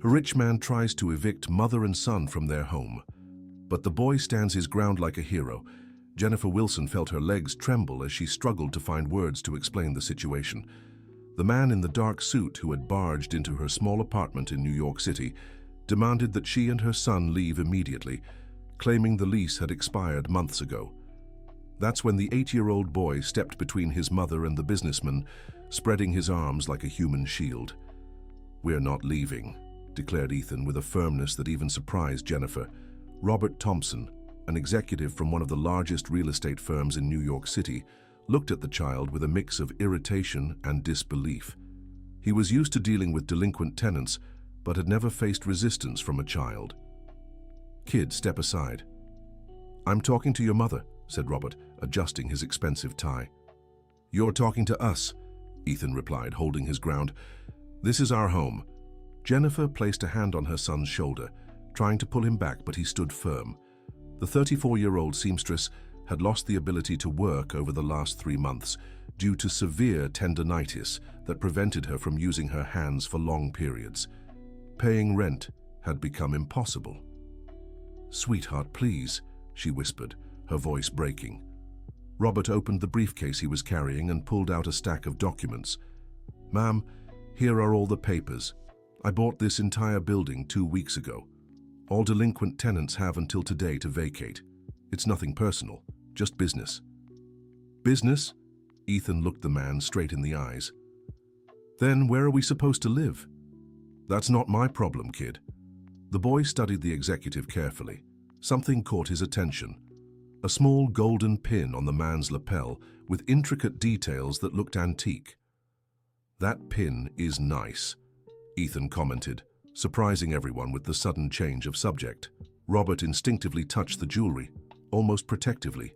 A rich man tries to evict mother and son from their home. But the boy stands his ground like a hero. Jennifer Wilson felt her legs tremble as she struggled to find words to explain the situation. The man in the dark suit who had barged into her small apartment in New York City demanded that she and her son leave immediately, claiming the lease had expired months ago. That's when the 8-year-old boy stepped between his mother and the businessman, spreading his arms like a human shield. "We're not leaving," declared Ethan with a firmness that even surprised Jennifer. Robert Thompson, an executive from one of the largest real estate firms in New York City, looked at the child with a mix of irritation and disbelief. He was used to dealing with delinquent tenants, but had never faced resistance from a child. "Kid, step aside." "I'm talking to your mother," said Robert, adjusting his expensive tie. "You're talking to us," Ethan replied, holding his ground. "This is our home." Jennifer placed a hand on her son's shoulder, trying to pull him back, but he stood firm. The 34-year-old seamstress had lost the ability to work over the last 3 months due to severe tendinitis that prevented her from using her hands for long periods. Paying rent had become impossible. "Sweetheart, please," she whispered, her voice breaking. Robert opened the briefcase he was carrying and pulled out a stack of documents. "Ma'am, here are all the papers. I bought this entire building 2 weeks ago. All delinquent tenants have until today to vacate. It's nothing personal, just business." "Business?" Ethan looked the man straight in the eyes. "Then where are we supposed to live?" "That's not my problem, kid." The boy studied the executive carefully. Something caught his attention. A small golden pin on the man's lapel with intricate details that looked antique. "That pin is nice," Ethan commented, surprising everyone with the sudden change of subject. Robert instinctively touched the jewelry, almost protectively.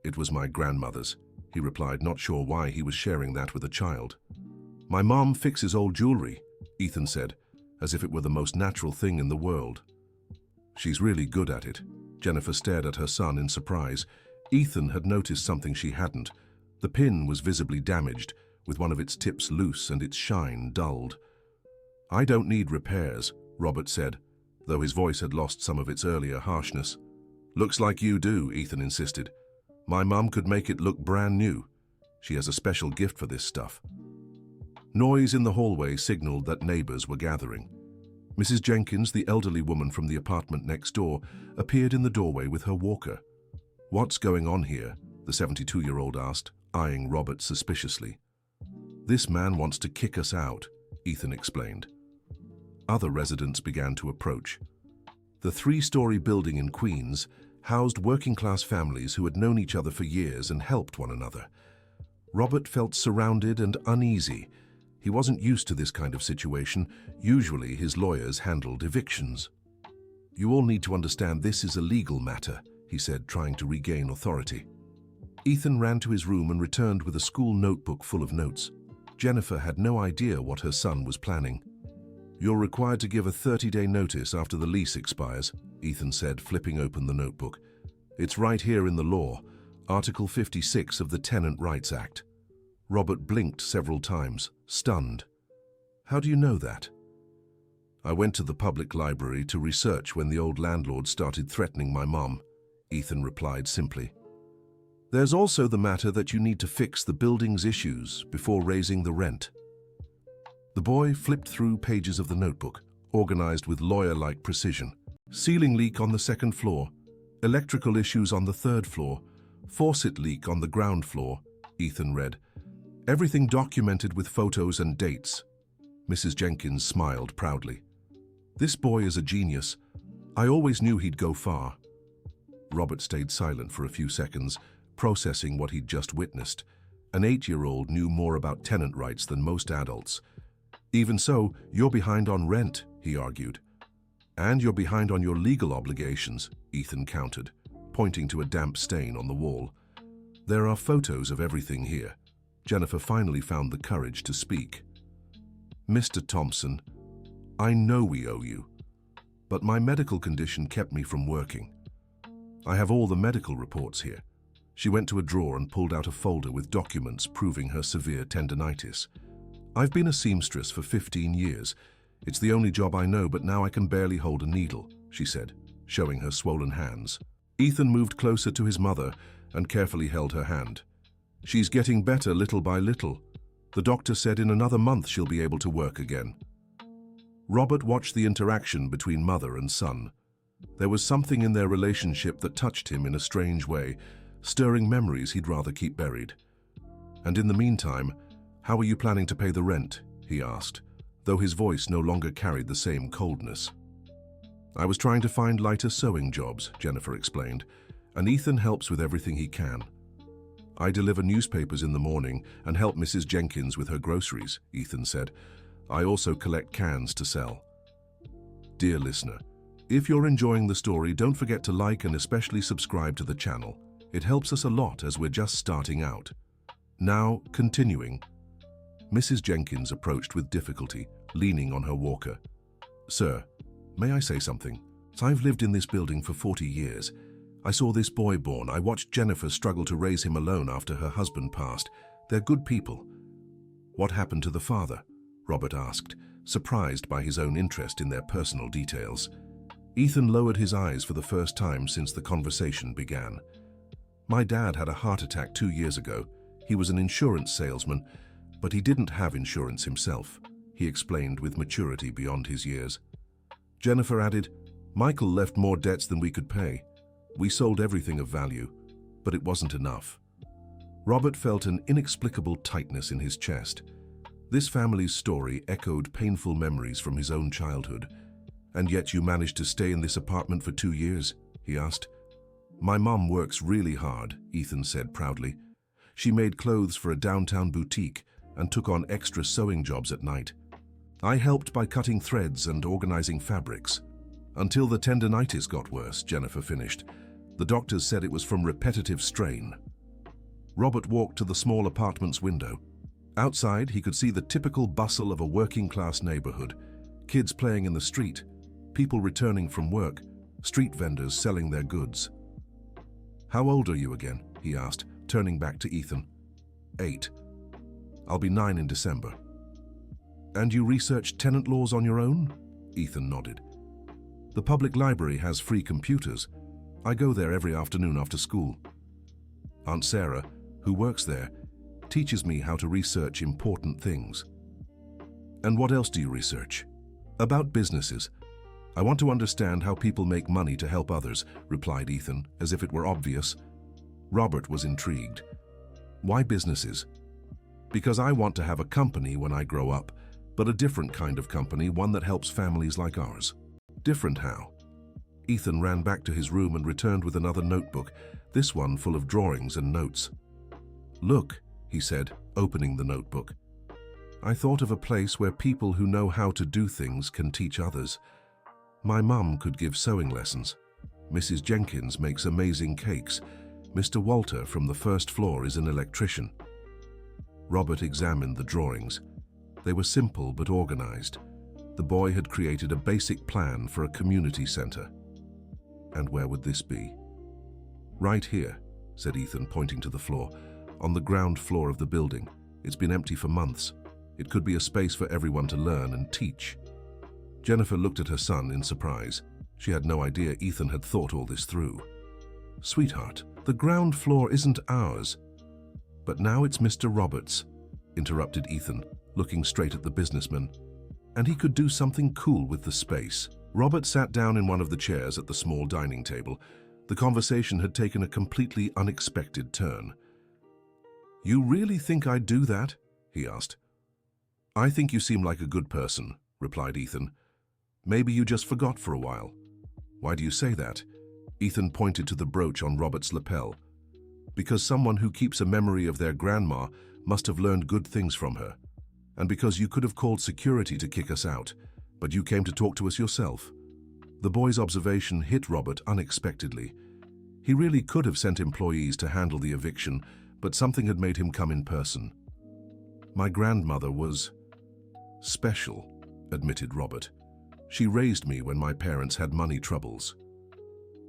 "It was my grandmother's," he replied, not sure why he was sharing that with a child. "My mom fixes old jewelry," Ethan said, as if it were the most natural thing in the world. "She's really good at it." Jennifer stared at her son in surprise. Ethan had noticed something she hadn't. The pin was visibly damaged, with one of its tips loose and its shine dulled. "I don't need repairs," Robert said, though his voice had lost some of its earlier harshness. "Looks like you do," Ethan insisted. "My mum could make it look brand new. She has a special gift for this stuff." Noise in the hallway signaled that neighbors were gathering. Mrs. Jenkins, the elderly woman from the apartment next door, appeared in the doorway with her walker. "What's going on here?" the 72-year-old asked, eyeing Robert suspiciously. "This man wants to kick us out," Ethan explained. Other residents began to approach. The 3-story building in Queens housed working-class families who had known each other for years and helped one another. Robert felt surrounded and uneasy. He wasn't used to this kind of situation. Usually his lawyers handled evictions. "You all need to understand this is a legal matter," he said, trying to regain authority. Ethan ran to his room and returned with a school notebook full of notes. Jennifer had no idea what her son was planning. "You're required to give a 30-day notice after the lease expires," Ethan said, flipping open the notebook. "It's right here in the law, Article 56 of the Tenant Rights Act." Robert blinked several times, stunned. "How do you know that?" "I went to the public library to research when the old landlord started threatening my mom," Ethan replied simply. "There's also the matter that you need to fix the building's issues before raising the rent." The boy flipped through pages of the notebook, organized with lawyer-like precision. "Ceiling leak on the 2nd floor, electrical issues on the 3rd floor, faucet leak on the ground floor," Ethan read. "Everything documented with photos and dates." Mrs. Jenkins smiled proudly. "This boy is a genius. I always knew he'd go far." Robert stayed silent for a few seconds, processing what he'd just witnessed. An 8-year-old knew more about tenant rights than most adults. "Even so, you're behind on rent," he argued. "And you're behind on your legal obligations," Ethan countered, pointing to a damp stain on the wall. "There are photos of everything here." Jennifer finally found the courage to speak. "Mr. Thompson, I know we owe you, but my medical condition kept me from working. I have all the medical reports here." She went to a drawer and pulled out a folder with documents proving her severe tendinitis. "I've been a seamstress for 15 years. It's the only job I know, but now I can barely hold a needle, she said, showing her swollen hands. Ethan moved closer to his mother and carefully held her hand. She's getting better little by little. The doctor said in another month she'll be able to work again. Robert watched the interaction between mother and son. There was something in their relationship that touched him in a strange way, stirring memories he'd rather keep buried. "And in the meantime, how are you planning to pay the rent?" he asked, though his voice no longer carried the same coldness. "I was trying to find lighter sewing jobs," Jennifer explained, "and Ethan helps with everything he can." "I deliver newspapers in the morning and help Mrs. Jenkins with her groceries," Ethan said. "I also collect cans to sell." Dear listener, if you're enjoying the story, don't forget to like and especially subscribe to the channel. It helps us a lot as we're just starting out. Now, continuing. Mrs. Jenkins approached with difficulty, leaning on her walker. "Sir, may I say something? I've lived in this building for 40 years. I saw this boy born. I watched Jennifer struggle to raise him alone after her husband passed. They're good people." "What happened to the father?" Robert asked, surprised by his own interest in their personal details. Ethan lowered his eyes for the first time since the conversation began. "My dad had a heart attack 2 years ago. He was an insurance salesman, but he didn't have insurance himself," he explained with maturity beyond his years. Jennifer added, "Michael left more debts than we could pay. We sold everything of value, but it wasn't enough." Robert felt an inexplicable tightness in his chest. This family's story echoed painful memories from his own childhood. "And yet you managed to stay in this apartment for 2 years?" he asked. "My mom works really hard," Ethan said proudly. "She made clothes for a downtown boutique and took on extra sewing jobs at night. I helped by cutting threads and organizing fabrics. Until the tendinitis got worse," Jennifer finished. "The doctors said it was from repetitive strain." Robert walked to the small apartment's window. Outside, he could see the typical bustle of a working-class neighborhood. Kids playing in the street, people returning from work, street vendors selling their goods. "How old are you again?" he asked, turning back to Ethan. 8. "I'll be 9 in December." "And you researched tenant laws on your own?" Ethan nodded. "The public library has free computers. I go there every afternoon after school. Aunt Sarah, who works there, teaches me how to research important things." "And what else do you research?" "About businesses. I want to understand how people make money to help others," replied Ethan, as if it were obvious. Robert was intrigued. "Why businesses?" "Because I want to have a company when I grow up, but a different kind of company, one that helps families like ours." "Different how?" Ethan ran back to his room and returned with another notebook, this one full of drawings and notes. "Look," he said, opening the notebook. "I thought of a place where people who know how to do things can teach others. My mum could give sewing lessons. Mrs. Jenkins makes amazing cakes. Mr. Walter from the first floor is an electrician." Robert examined the drawings. They were simple but organized. The boy had created a basic plan for a community center. And where would this be? "Right here," said Ethan, pointing to the floor. "On the ground floor of the building. It's been empty for months. It could be a space for everyone to learn and teach." Jennifer looked at her son in surprise. She had no idea Ethan had thought all this through. "Sweetheart, the ground floor isn't ours." "But now it's Mr. Roberts," interrupted Ethan, looking straight at the businessman. "And he could do something cool with the space." Robert sat down in one of the chairs at the small dining table. The conversation had taken a completely unexpected turn. "You really think I'd do that?" he asked. "I think you seem like a good person," replied Ethan. "Maybe you just forgot for a while." "Why do you say that?" Ethan pointed to the brooch on Robert's lapel. "Because someone who keeps a memory of their grandma must have learned good things from her. And because you could have called security to kick us out, but you came to talk to us yourself." The boy's observation hit Robert unexpectedly. He really could have sent employees to handle the eviction, but something had made him come in person. "My grandmother was special," admitted Robert. "She raised me when my parents had money troubles."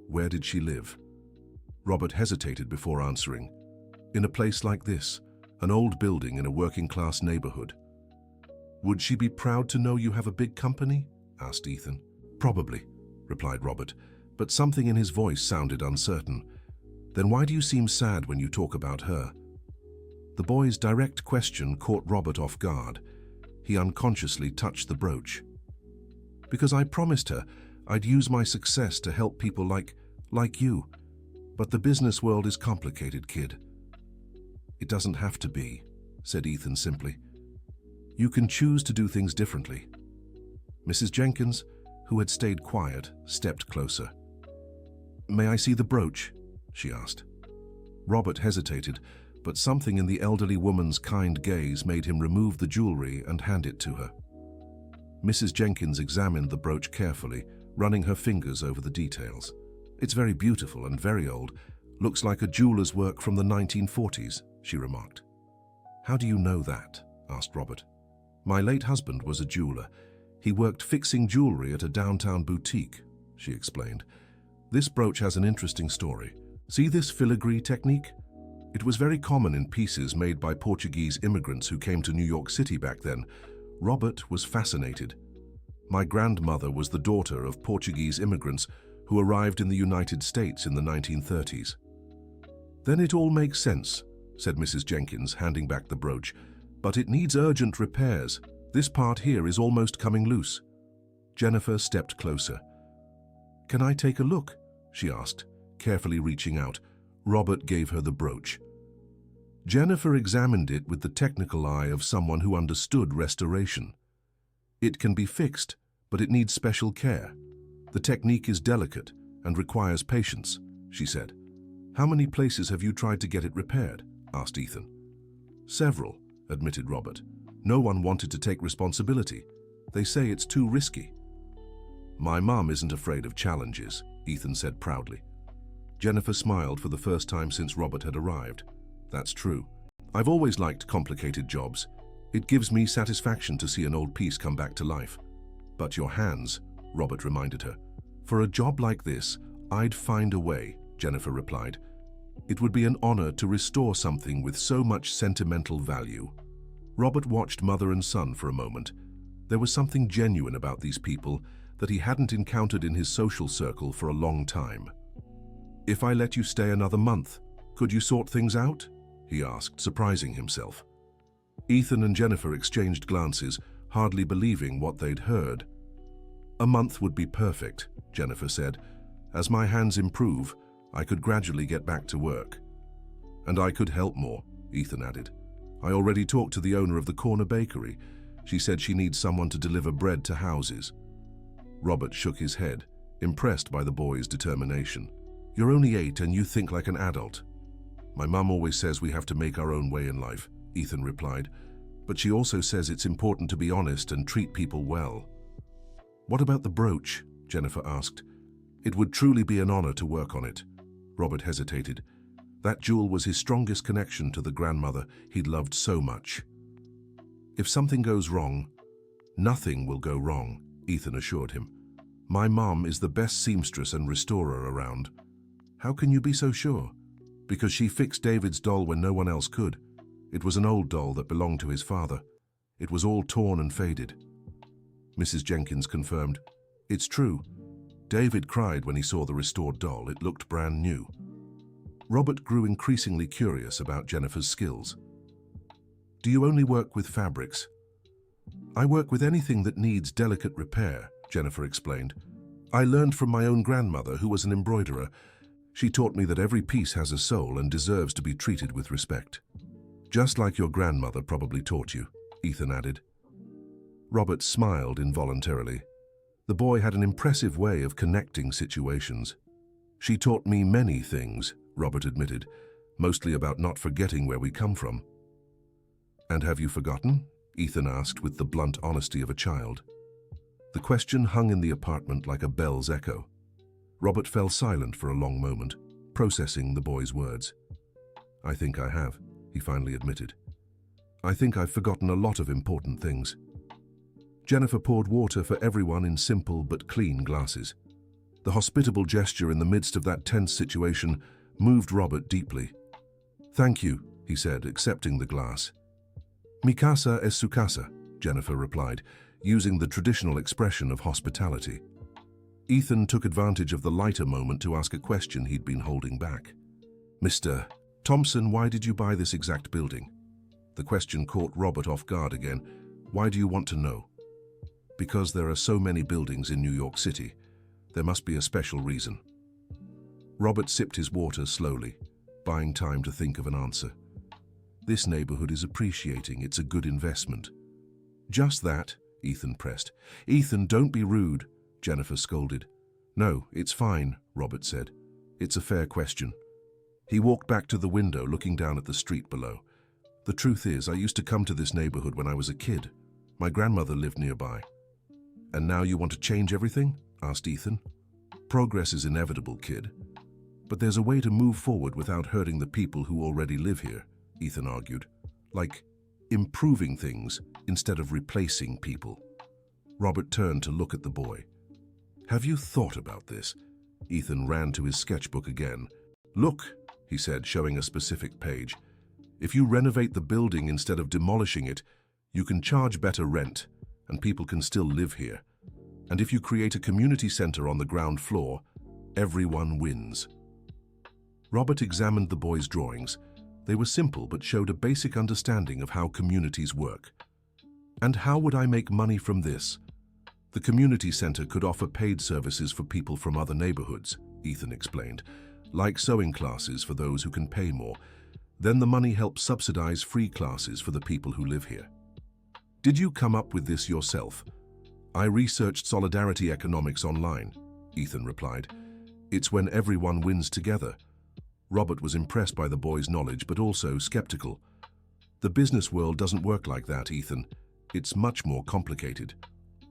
"Where did she live?" Robert hesitated before answering. "In a place like this, an old building in a working-class neighborhood." Would she be proud to know you have a big company? Asked Ethan. Probably, replied Robert, but something in his voice sounded uncertain. Then why do you seem sad when you talk about her? The boy's direct question caught Robert off guard. He unconsciously touched the brooch. Because I promised her I'd use my success to help people like you. But the business world is complicated, kid. It doesn't have to be, said Ethan simply. You can choose to do things differently. Mrs. Jenkins, who had stayed quiet, stepped closer. May I see the brooch? She asked. Robert hesitated, but something in the elderly woman's kind gaze made him remove the jewelry and hand it to her. Mrs. Jenkins examined the brooch carefully, running her fingers over the details. It's very beautiful and very old. Looks like a jeweler's work from the 1940s, she remarked. How do you know that? Asked Robert. My late husband was a jeweler. He worked fixing jewelry at a downtown boutique, she explained. This brooch has an interesting story. See this filigree technique? It was very common in pieces made by Portuguese immigrants who came to New York City back then. Robert was fascinated. My grandmother was the daughter of Portuguese immigrants who arrived in the United States in the 1930s. Then it all makes sense, said Mrs. Jenkins, handing back the brooch. But it needs urgent repairs. This part here is almost coming loose. Jennifer stepped closer. Can I take a look? She asked, carefully reaching out. Robert gave her the brooch. Jennifer examined it with the technical eye of someone who understood restoration. It can be fixed, but it needs special care. The technique is delicate and requires patience, she said. How many places have you tried to get it repaired? Asked Ethan. Several, admitted Robert. No one wanted to take responsibility. They say it's too risky. My mom isn't afraid of challenges, Ethan said proudly. Jennifer smiled for the first time since Robert had arrived. That's true. I've always liked complicated jobs. It gives me satisfaction to see an old piece come back to life. But your hands, Robert reminded her. For a job like this, I'd find a way, Jennifer replied. It would be an honor to restore something with so much sentimental value. Robert watched mother and son for a moment. There was something genuine about these people that he hadn't encountered in his social circle for a long time. If I let you stay another month, could you sort things out? He asked, surprising himself. Ethan and Jennifer exchanged glances, hardly believing what they'd heard. A month would be perfect, Jennifer said. As my hands improve, I could gradually get back to work. And I could help more, Ethan added. I already talked to the owner of the corner bakery. She said she needs someone to deliver bread to houses. Robert shook his head, impressed by the boy's determination. You're only 8 and you think like an adult. My mum always says we have to make our own way in life, Ethan replied. But she also says it's important to be honest and treat people well. What about the brooch? Jennifer asked. It would truly be an honor to work on it. Robert hesitated. That jewel was his strongest connection to the grandmother he'd loved so much. If something goes wrong, nothing will go wrong, Ethan assured him. My mom is the best seamstress and restorer around. How can you be so sure? Because she fixed David's doll when no one else could. It was an old doll that belonged to his father. It was all torn and faded. Mrs. Jenkins confirmed. It's true. David cried when he saw the restored doll. It looked brand new. Robert grew increasingly curious about Jennifer's skills. Do you only work with fabrics? I work with anything that needs delicate repair, Jennifer explained. I learned from my own grandmother, who was an embroiderer. She taught me that every piece has a soul and deserves to be treated with respect. Just like your grandmother probably taught you, Ethan added. Robert smiled involuntarily. The boy had an impressive way of connecting situations. She taught me many things, Robert admitted, mostly about not forgetting where we come from. And have you forgotten? Ethan asked with the blunt honesty of a child. The question hung in the apartment like a bell's echo. Robert fell silent for a long moment, processing the boy's words. I think I have, he finally admitted. I think I've forgotten a lot of important things. Jennifer poured water for everyone in simple but clean glasses. The hospitable gesture in the midst of that tense situation moved Robert deeply. Thank you, he said, accepting the glass. Mi casa es su casa, Jennifer replied, using the traditional expression of hospitality. Ethan took advantage of the lighter moment to ask a question he'd been holding back. "Mr. Thompson, why did you buy this exact building?" The question caught Robert off guard again. "Why do you want to know?" "Because there are so many buildings in New York City. There must be a special reason." Robert sipped his water slowly, buying time to think of an answer. "This neighborhood is appreciating. It's a good investment." "Just that," Ethan pressed. "Ethan, don't be rude," Jennifer scolded. "No, it's fine," Robert said. "It's a fair question." He walked back to the window, looking down at the street below. "The truth is, I used to come to this neighborhood when I was a kid. My grandmother lived nearby." "And now you want to change everything?" asked Ethan. "Progress is inevitable, kid. But there's a way to move forward without hurting the people who already live here," Ethan argued. "Like improving things instead of replacing people." Robert turned to look at the boy. "Have you thought about this?" Ethan ran to his sketchbook again. "Look," he said, showing a specific page. "If you renovate the building instead of demolishing it, you can charge better rent, and people can still live here. And if you create a community center on the ground floor, everyone wins." Robert examined the boy's drawings. They were simple but showed a basic understanding of how communities work. "And how would I make money from this?" "The community center could offer paid services for people from other neighborhoods," Ethan explained, "like sewing classes for those who can pay more. Then the money helps subsidize free classes for the people who live here." "Did you come up with this yourself?" "I researched solidarity economics online," Ethan replied. "It's when everyone wins together." Robert was impressed by the boy's knowledge, but also skeptical. "The business world doesn't work like that, Ethan. It's much more complicated."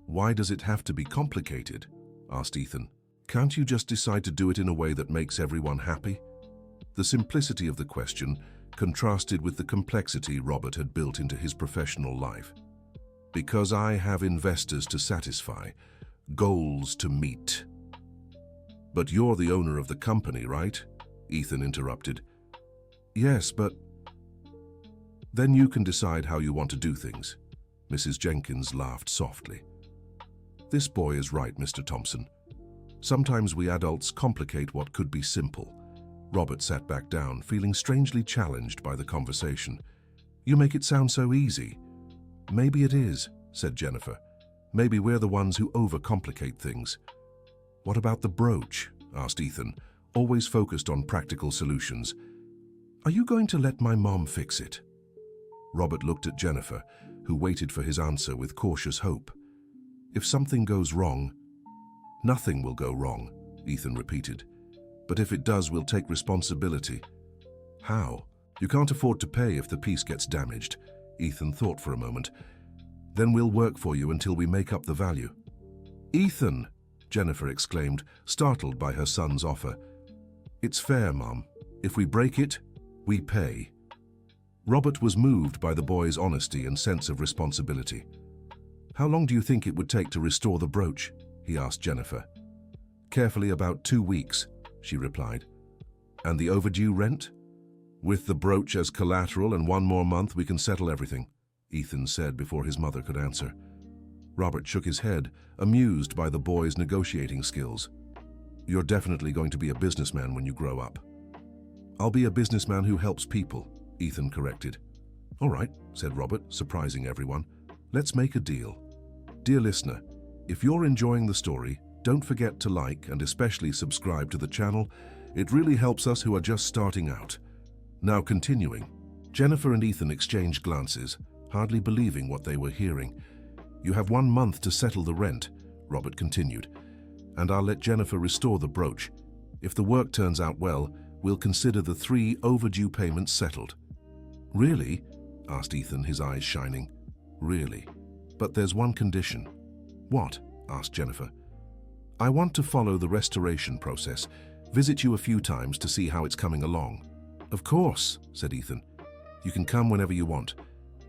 "Why does it have to be complicated?" asked Ethan. "Can't you just decide to do it in a way that makes everyone happy?" The simplicity of the question contrasted with the complexity Robert had built into his professional life. "Because I have investors to satisfy, goals to meet." "But you're the owner of the company, right?" Ethan interrupted. "Yes, but..." "Then you can decide how you want to do things." Mrs. Jenkins laughed softly. "This boy is right, Mr. Thompson. Sometimes we adults complicate what could be simple." Robert sat back down, feeling strangely challenged by the conversation. "You make it sound so easy." "Maybe it is," said Jennifer. "Maybe we're the ones who overcomplicate things." "What about the brooch?" asked Ethan, always focused on practical solutions. "Are you going to let my mom fix it?" Robert looked at Jennifer, who waited for his answer with cautious hope. "If something goes wrong..." "Nothing will go wrong," Ethan repeated. "But if it does, we'll take responsibility." "How?" "You can't afford to pay if the piece gets damaged." Ethan thought for a moment. "Then we'll work for you until we make up the value." "Ethan!" Jennifer exclaimed, startled by her son's offer. "It's fair, Mom. If we break it, we pay." Robert was moved by the boy's honesty and sense of responsibility. "How long do you think it would take to restore the brooch?" he asked Jennifer. "Carefully, about 2 weeks," she replied. "And the overdue rent?" "With the brooch as collateral and 1 more month, we can settle everything," Ethan said before his mother could answer. Robert shook his head, amused by the boy's negotiating skills. "You're definitely going to be a businessman when you grow up." "I'll be a businessman who helps people," Ethan corrected. "All right," said Robert, surprising everyone. "Let's make a deal." Dear listener, if you're enjoying the story, don't forget to like and especially subscribe to the channel. It really helps us who are just starting out. Now continuing, Jennifer and Ethan exchanged glances, hardly believing what they were hearing. "You have 1 month to settle the rent," Robert continued, "and I'll let Jennifer restore the brooch. If the work turns out well, we'll consider the 3 overdue payments settled." "Really?" asked Ethan, his eyes shining. "Really. But there's one condition." "What?" asked Jennifer. "I want to follow the restoration process, visit you a few times to see how it's coming along." "Of course," said Ethan. "You can come whenever you want,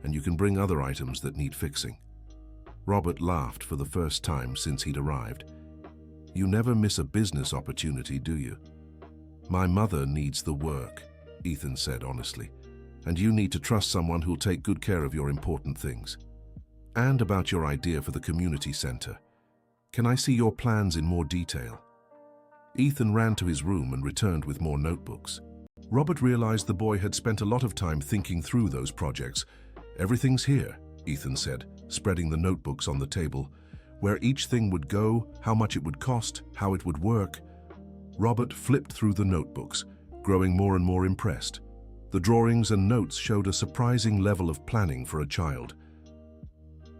and you can bring other items that need fixing." Robert laughed for the first time since he'd arrived. "You never miss a business opportunity, do you?" "My mother needs the work," Ethan said honestly, "and you need to trust someone who'll take good care of your important things." and about your idea for the community center. Can I see your plans in more detail? Ethan ran to his room and returned with more notebooks. Robert realized the boy had spent a lot of time thinking through those projects. Everything's here, Ethan said, spreading the notebooks on the table. Where each thing would go, how much it would cost, how it would work. Robert flipped through the notebooks, growing more and more impressed. The drawings and notes showed a surprising level of planning for a child.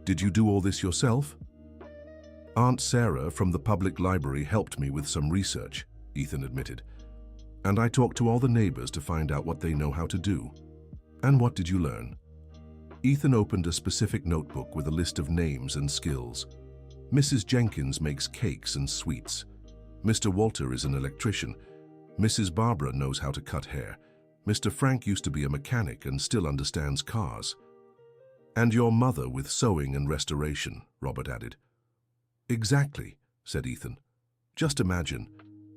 Did you do all this yourself? Aunt Sarah from the public library helped me with some research, Ethan admitted. And I talked to all the neighbors to find out what they know how to do. And what did you learn? Ethan opened a specific notebook with a list of names and skills. Mrs. Jenkins makes cakes and sweets. Mr. Walter is an electrician. Mrs. Barbara knows how to cut hair. Mr. Frank used to be a mechanic and still understands cars. And your mother with sewing and restoration, Robert added. Exactly, said Ethan. Just imagine,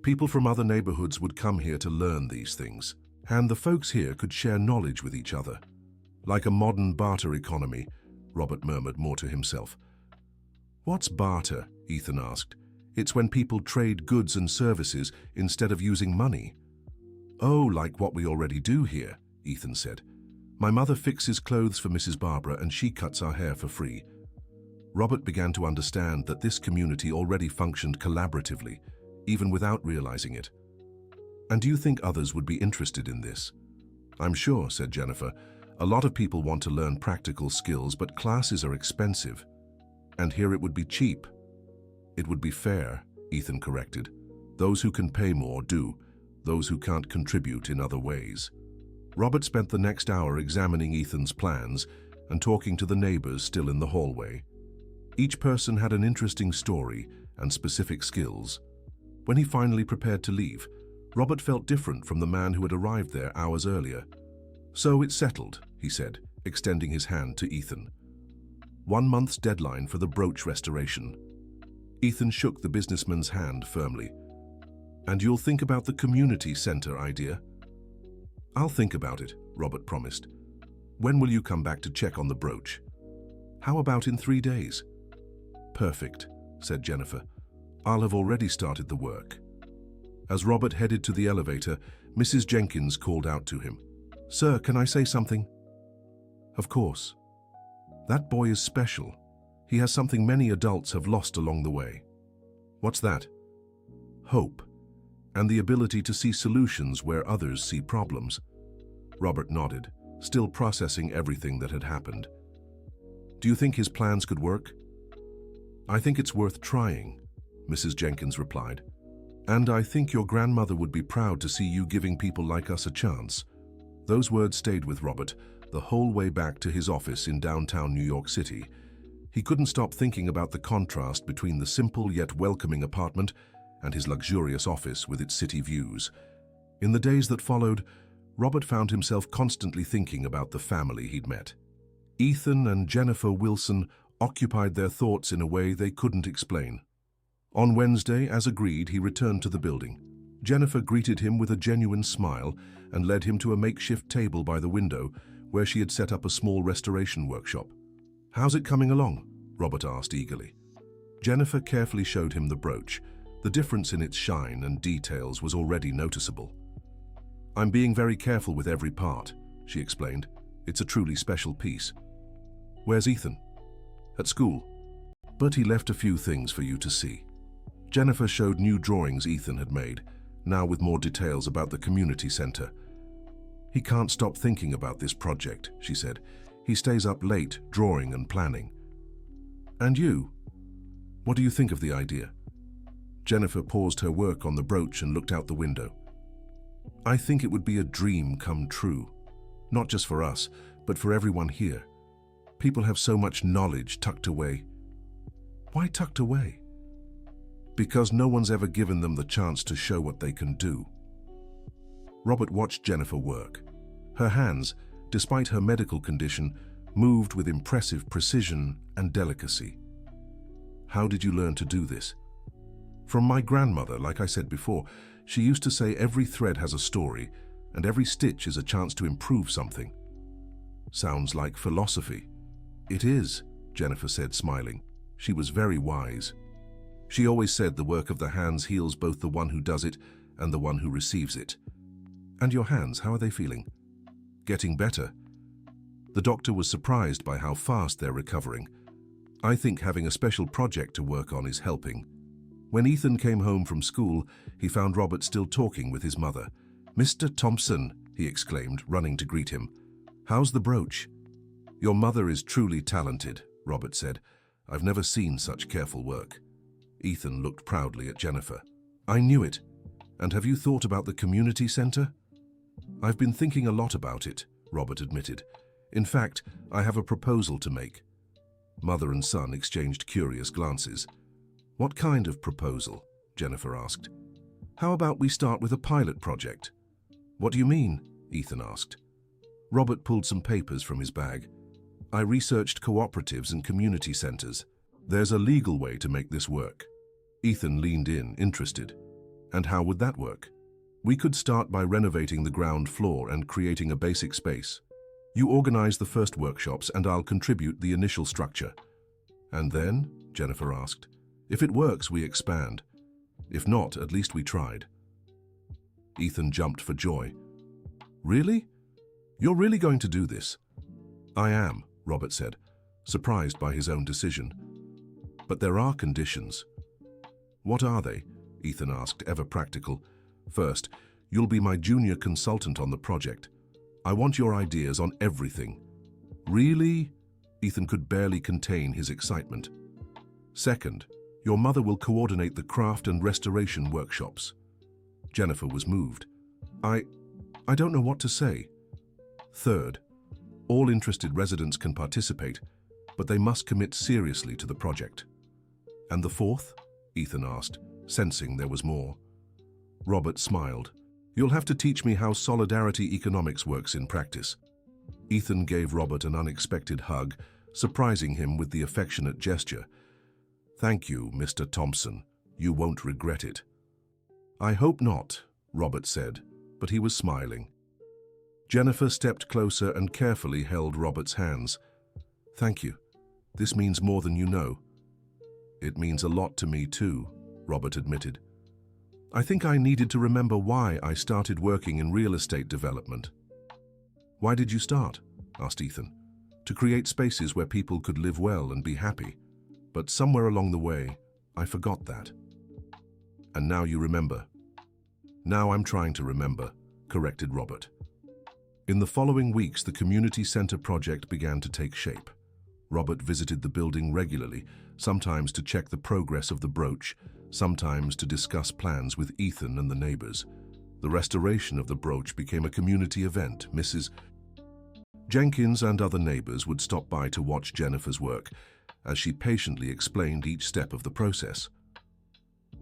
people from other neighborhoods would come here to learn these things, and the folks here could share knowledge with each other. Like a modern barter economy, Robert murmured more to himself. What's barter? Ethan asked. It's when people trade goods and services instead of using money. Oh, like what we already do here, Ethan said. My mother fixes clothes for Mrs. Barbara and she cuts our hair for free. Robert began to understand that this community already functioned collaboratively, even without realizing it. And do you think others would be interested in this? I'm sure, said Jennifer. A lot of people want to learn practical skills, but classes are expensive. And here it would be cheap. It would be fair, Ethan corrected. Those who can pay more do, those who can't contribute in other ways. Robert spent the next hour examining Ethan's plans and talking to the neighbors still in the hallway. Each person had an interesting story and specific skills. When he finally prepared to leave, Robert felt different from the man who had arrived there hours earlier. So it's settled, he said, extending his hand to Ethan. 1 month's deadline for the brooch restoration. Ethan shook the businessman's hand firmly. And you'll think about the community center idea? I'll think about it, Robert promised. When will you come back to check on the brooch? How about in 3 days? Perfect, said Jennifer. I'll have already started the work. As Robert headed to the elevator, Mrs. Jenkins called out to him. Sir, can I say something? Of course. That boy is special. He has something many adults have lost along the way. What's that? Hope, and the ability to see solutions where others see problems. Robert nodded, still processing everything that had happened. Do you think his plans could work? I think it's worth trying, Mrs. Jenkins replied. And I think your grandmother would be proud to see you giving people like us a chance. Those words stayed with Robert the whole way back to his office in downtown New York City. He couldn't stop thinking about the contrast between the simple yet welcoming apartment and his luxurious office with its city views. In the days that followed, Robert found himself constantly thinking about the family he'd met. Ethan and Jennifer Wilson occupied their thoughts in a way they couldn't explain. On Wednesday, as agreed, he returned to the building. Jennifer greeted him with a genuine smile and led him to a makeshift table by the window where she had set up a small restoration workshop. How's it coming along? Robert asked eagerly. Jennifer carefully showed him the brooch. The difference in its shine and details was already noticeable. I'm being very careful with every part, she explained. It's a truly special piece. Where's Ethan? At school. But he left a few things for you to see. Jennifer showed new drawings Ethan had made, now with more details about the community center. He can't stop thinking about this project, she said. He stays up late, drawing and planning. And you? What do you think of the idea? Jennifer paused her work on the brooch and looked out the window. I think it would be a dream come true. Not just for us, but for everyone here. People have so much knowledge tucked away. Why tucked away? Because no one's ever given them the chance to show what they can do. Robert watched Jennifer work. Her hands, despite her medical condition, moved with impressive precision and delicacy. How did you learn to do this? From my grandmother, like I said before. She used to say every thread has a story, and every stitch is a chance to improve something. Sounds like philosophy. It is, Jennifer said, smiling. She was very wise. She always said the work of the hands heals both the one who does it and the one who receives it. And your hands, how are they feeling? Getting better? The doctor was surprised by how fast they're recovering. I think having a special project to work on is helping. When Ethan came home from school, he found Robert still talking with his mother. "Mr. Thompson," he exclaimed, running to greet him. "How's the brooch?" "Your mother is truly talented," Robert said. "I've never seen such careful work." Ethan looked proudly at Jennifer. "I knew it. And have you thought about the community center?" "I've been thinking a lot about it," Robert admitted. "In fact, I have a proposal to make." Mother and son exchanged curious glances. "What kind of proposal?" Jennifer asked. "How about we start with a pilot project?" "What do you mean?" Ethan asked. Robert pulled some papers from his bag. "I researched cooperatives and community centers. There's a legal way to make this work." Ethan leaned in, interested. "And how would that work?" "We could start by renovating the ground floor and creating a basic space. You organize the first workshops and I'll contribute the initial structure." "And then?" Jennifer asked. "If it works, we expand. If not, at least we tried." Ethan jumped for joy. "Really? You're really going to do this?" "I am," Robert said, surprised by his own decision. "But there are conditions." "What are they?" Ethan asked, ever practical. "First, you'll be my junior consultant on the project. I want your ideas on everything." "Really?" Ethan could barely contain his excitement. "Second, your mother will coordinate the craft and restoration workshops." Jennifer was moved. I don't know what to say." "Third, all interested residents can participate, but they must commit seriously to the project." "And the fourth?" Ethan asked, sensing there was more. Robert smiled. "You'll have to teach me how solidarity economics works in practice." Ethan gave Robert an unexpected hug, surprising him with the affectionate gesture. "Thank you, Mr. Thompson. You won't regret it." "I hope not," Robert said, but he was smiling. Jennifer stepped closer and carefully held Robert's hands. "Thank you. This means more than you know." "It means a lot to me too," Robert admitted. "I think I needed to remember why I started working in real estate development." "Why did you start?" asked Ethan. "To create spaces where people could live well and be happy. But somewhere along the way, I forgot that." "And now you remember." "Now I'm trying to remember," corrected Robert. In the following weeks, the community center project began to take shape. Robert visited the building regularly, sometimes to check the progress of the brooch, sometimes to discuss plans with Ethan and the neighbors. The restoration of the brooch became a community event. Mrs. Jenkins and other neighbors would stop by to watch Jennifer's work as she patiently explained each step of the process.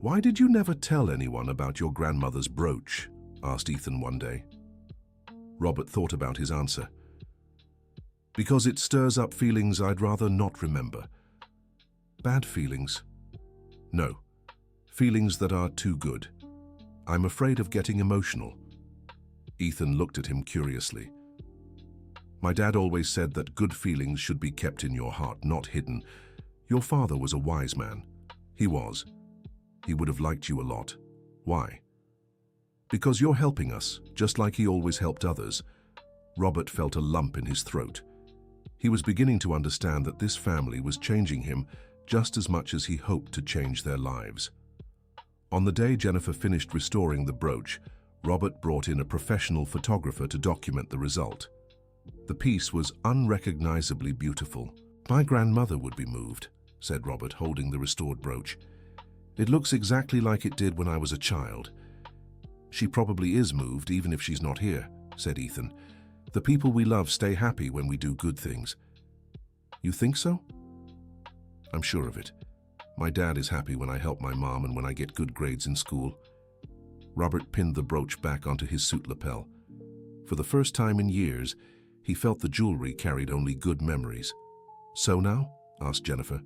"Why did you never tell anyone about your grandmother's brooch?" asked Ethan one day. Robert thought about his answer. "Because it stirs up feelings I'd rather not remember." "Bad feelings?" "No. Feelings that are too good. I'm afraid of getting emotional." Ethan looked at him curiously. "My dad always said that good feelings should be kept in your heart, not hidden. Your father was a wise man." "He was. He would have liked you a lot." "Why?" "Because you're helping us, just like he always helped others." Robert felt a lump in his throat. He was beginning to understand that this family was changing him just as much as he hoped to change their lives. On the day Jennifer finished restoring the brooch, Robert brought in a professional photographer to document the result. The piece was unrecognizably beautiful. "My grandmother would be moved," said Robert, holding the restored brooch. "It looks exactly like it did when I was a child." "She probably is moved, even if she's not here," said Ethan. "The people we love stay happy when we do good things." "You think so?" "I'm sure of it. My dad is happy when I help my mom and when I get good grades in school." Robert pinned the brooch back onto his suit lapel. For the first time in years, he felt the jewelry carried only good memories. "So now?" asked Jennifer.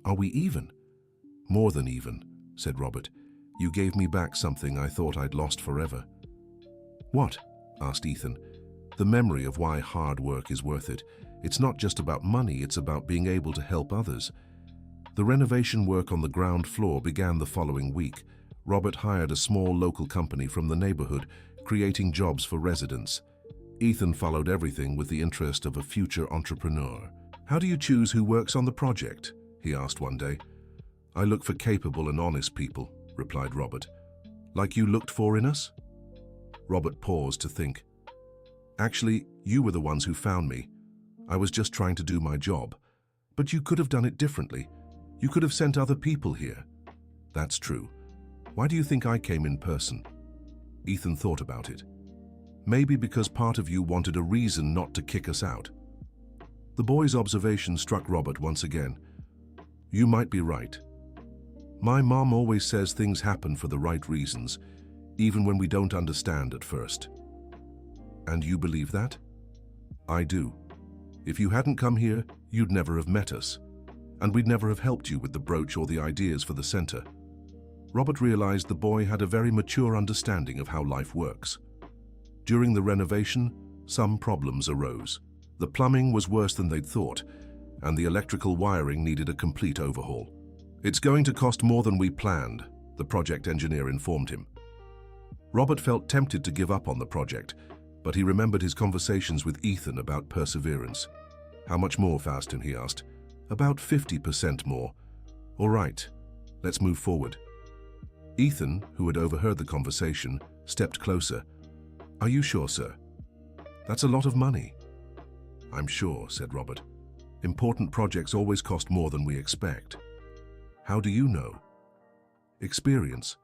"Are we even?" "More than even," said Robert. "You gave me back something I thought I'd lost forever." "What?" asked Ethan. "The memory of why hard work is worth it. It's not just about money, it's about being able to help others. The renovation work on the ground floor began the following week. Robert hired a small local company from the neighborhood, creating jobs for residents. Ethan followed everything with the interest of a future entrepreneur. "How do you choose who works on the project?" he asked one day. "I look for capable and honest people," replied Robert. "Like you looked for in us?" Robert paused to think. "Actually, you were the ones who found me. I was just trying to do my job. But you could have done it differently. You could have sent other people here." "That's true. Why do you think I came in person?" Ethan thought about it. "Maybe because part of you wanted a reason not to kick us out." The boy's observation struck Robert once again. "You might be right. My mom always says things happen for the right reasons, even when we don't understand at first." "And you believe that?" "I do. If you hadn't come here, you'd never have met us, and we'd never have helped you with the brooch or the ideas for the center." Robert realized the boy had a very mature understanding of how life works. During the renovation, some problems arose. The plumbing was worse than they'd thought, and the electrical wiring needed a complete overhaul. "It's going to cost more than we planned," the project engineer informed him. Robert felt tempted to give up on the project, but he remembered his conversations with Ethan about perseverance. "How much more, Faustin?" he asked. "About 50% more." "All right, let's move forward." Ethan, who had overheard the conversation, stepped closer. "Are you sure, sir? That's a lot of money." "I'm sure," said Robert. "Important projects always cost more than we expect." "How do you know?" "Experience.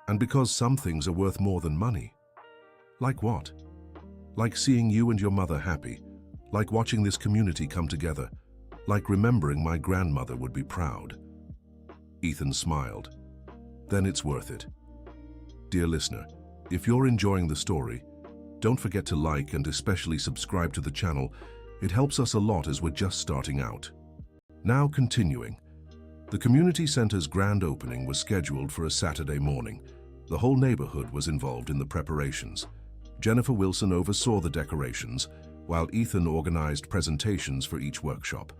And because some things are worth more than money." "Like what?" "Like seeing you and your mother happy. Like watching this community come together. Like remembering my grandmother would be proud." Ethan smiled. "Then it's worth it." Dear listener, if you're enjoying the story, don't forget to like and especially subscribe to the channel. It helps us a lot as we're just starting out. Now continuing. The community center's grand opening was scheduled for a Saturday morning. The whole neighborhood was involved in the preparations. Jennifer Wilson oversaw the decorations, while Ethan organized presentations for each workshop.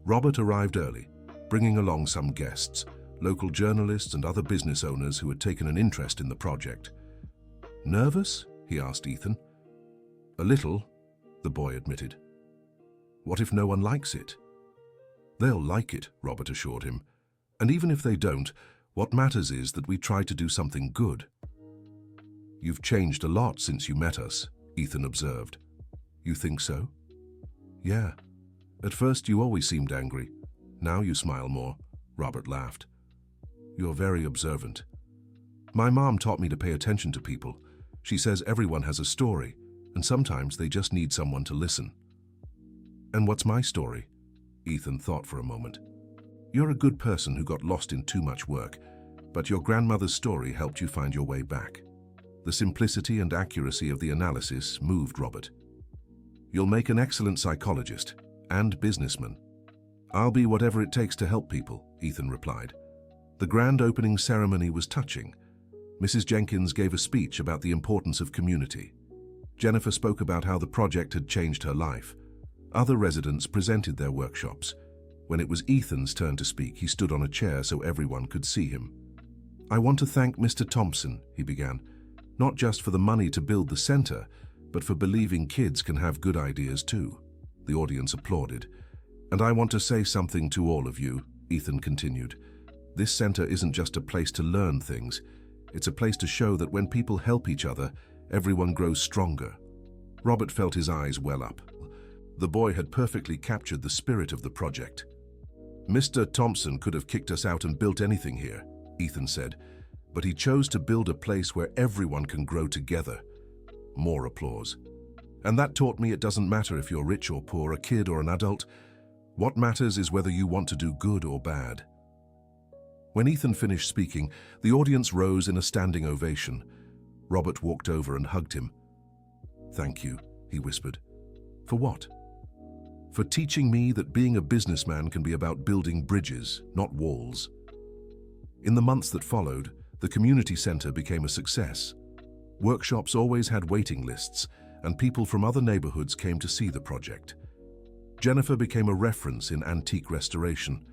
Robert arrived early, bringing along some guests, local journalists and other business owners who had taken an interest in the project. "Nervous?" he asked Ethan. "A little," the boy admitted. "What if no one likes it?" "They'll like it," Robert assured him. "And even if they don't, what matters is that we try to do something good." "You've changed a lot since you met us," Ethan observed. "You think so?" "Yeah. At first you always seemed angry. Now you smile more," Robert laughed. "You're very observant. My mom taught me to pay attention to people. She says everyone has a story, and sometimes they just need someone to listen." "And what's my story?" Ethan thought for a moment. "You're a good person who got lost in too much work, but your grandmother's story helped you find your way back." The simplicity and accuracy of the analysis moved Robert. "You'll make an excellent psychologist and businessman." "I'll be whatever it takes to help people," Ethan replied. The grand opening ceremony was touching. Mrs. Jenkins gave a speech about the importance of community. Jennifer spoke about how the project had changed her life. Other residents presented their workshops. When it was Ethan's turn to speak, he stood on a chair so everyone could see him. "I want to thank Mr. Thompson," he began, "not just for the money to build the center, but for believing kids can have good ideas too." The audience applauded. "And I want to say something to all of you," Ethan continued. "This center isn't just a place to learn things. It's a place to show that when people help each other, everyone grows stronger." Robert felt his eyes well up. The boy had perfectly captured the spirit of the project. "Mr. Thompson could have kicked us out and built anything here," Ethan said, "but he chose to build a place where everyone can grow together." More applause. "And that taught me it doesn't matter if you're rich or poor, a kid or an adult. What matters is whether you want to do good or bad." When Ethan finished speaking, the audience rose in a standing ovation. Robert walked over and hugged him. "Thank you," he whispered. "For what?" "For teaching me that being a businessman can be about building bridges, not walls." In the months that followed, the community center became a success. Workshops always had waiting lists, and people from other neighborhoods came to see the project. Jennifer became a reference in antique restoration.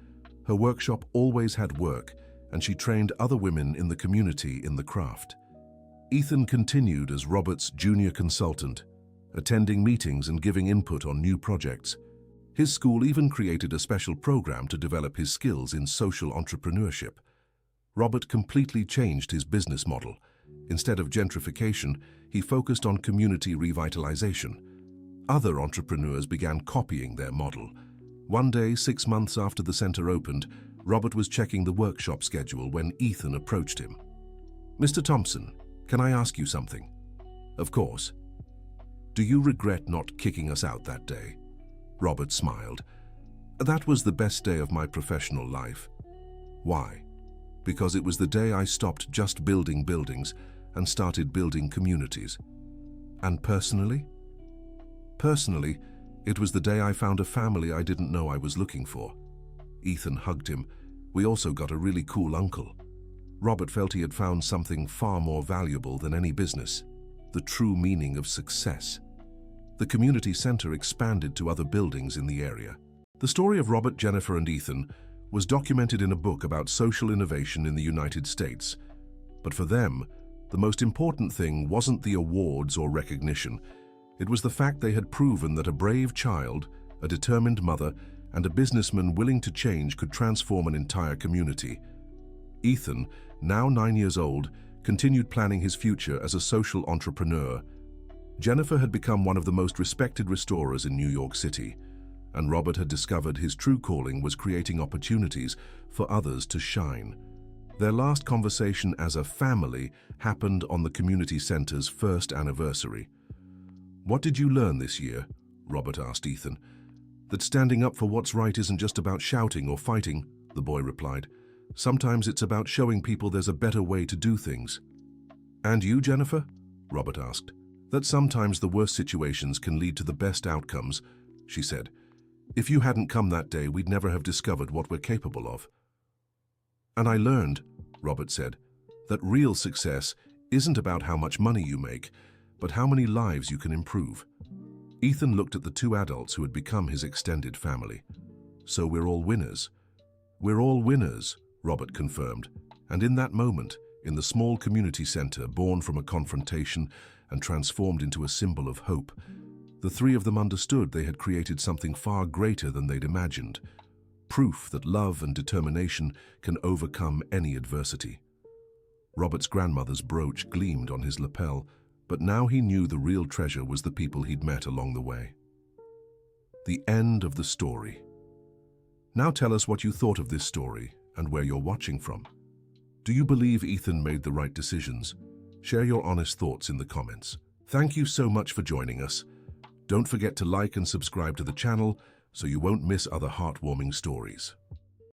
Her workshop always had work, and she trained other women in the community in the craft. Ethan continued as Robert's junior consultant, attending meetings and giving input on new projects. His school even created a special program to develop his skills in social entrepreneurship. Robert completely changed his business model. Instead of gentrification, he focused on community revitalization. Other entrepreneurs began copying their model. One day, 6 months after the center opened, Robert was checking the workshop schedule when Ethan approached him. "Mr. Thompson, can I ask you something?" "Of course." "Do you regret not kicking us out that day?" Robert smiled. "That was the best day of my professional life." "Why?" "Because it was the day I stopped just building buildings and started building communities." "And personally?" "Personally, it was the day I found a family I didn't know I was looking for." Ethan hugged him. "We also got a really cool uncle." Robert felt he had found something far more valuable than any business: the true meaning of success. The community center expanded to other buildings in the area. The story of Robert, Jennifer, and Ethan was documented in a book about social innovation in the United States. But for them, the most important thing wasn't the awards or recognition. It was the fact they had proven that a brave child, a determined mother, and a businessman willing to change could transform an entire community. Ethan, now 9 years old, continued planning his future as a social entrepreneur. Jennifer had become one of the most respected restorers in New York City, and Robert had discovered his true calling was creating opportunities for others to shine. Their last conversation as a family happened on the community center's first anniversary. "What did you learn this year?" Robert asked Ethan. "That standing up for what's right isn't just about shouting or fighting," the boy replied. "Sometimes it's about showing people there's a better way to do things." "And you, Jennifer?" Robert asked. "That sometimes the worst situations can lead to the best outcomes," she said. "If you hadn't come that day, we'd never have discovered what we're capable of." "And I learned," Robert said, "that real success isn't about how much money you make, but how many lives you can improve." Ethan looked at the two adults who had become his extended family. "So we're all winners." "We're all winners," Robert confirmed. And in that moment, in the small community center born from a confrontation and transformed into a symbol of hope, the three of them understood they had created something far greater than they'd imagined. Proof that love and determination can overcome any adversity. Robert's grandmother's brooch gleamed on his lapel, but now he knew the real treasure was the people he'd met along the way. The end of the story. Now tell us what you thought of this story and where you're watching from. Do you believe Ethan made the right decisions? Share your honest thoughts in the comments. Thank you so much for joining us. Don't forget to like and subscribe to the channel so you won't miss other heartwarming stories.